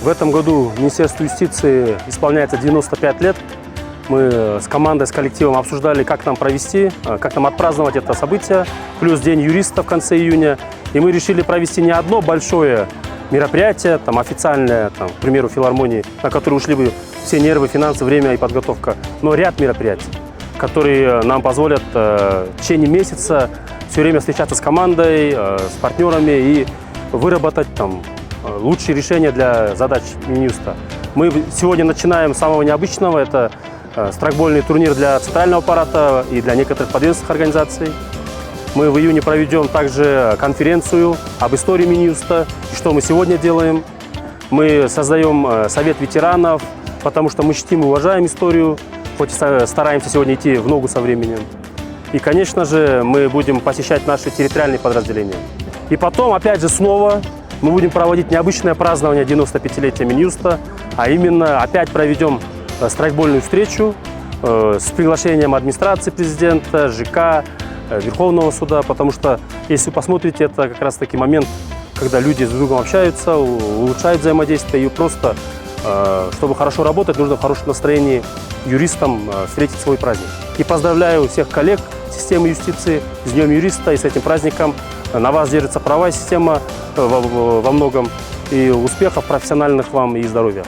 В этом году Министерству юстиции исполняется 95 лет. Мы с командой, с коллективом обсуждали, как нам провести, как нам отпраздновать это событие, плюс День юриста в конце июня. И мы решили провести не одно большое мероприятие, официальное, к примеру, филармонии, на которое ушли бы все нервы, финансы, время и подготовка, но ряд мероприятий, которые нам позволят в течение месяца все время встречаться с командой, с партнерами и выработать лучшие решения для задач Минюста. Мы сегодня начинаем с самого необычного, это страйкбольный турнир для центрального аппарата и для некоторых подведомственных организаций. Мы в июне проведем также конференцию об истории Минюста и что мы сегодня делаем. Мы создаем совет ветеранов, потому что мы чтим и уважаем историю, хоть и стараемся сегодня идти в ногу со временем. И, конечно же, мы будем посещать наши территориальные подразделения. И потом, опять же, снова мы будем проводить необычное празднование 95-летия Минюста, а именно опять проведем страйкбольную встречу с приглашением администрации президента, ЖК, Верховного суда, потому что, если вы посмотрите, это как раз-таки момент, когда люди с друг другом общаются, улучшают взаимодействие, и просто, чтобы хорошо работать, нужно в хорошем настроении юристам встретить свой праздник. И поздравляю всех коллег системы юстиции с Днем юриста и с этим праздником. На вас держится правовая система во многом, и успехов профессиональных вам и здоровья.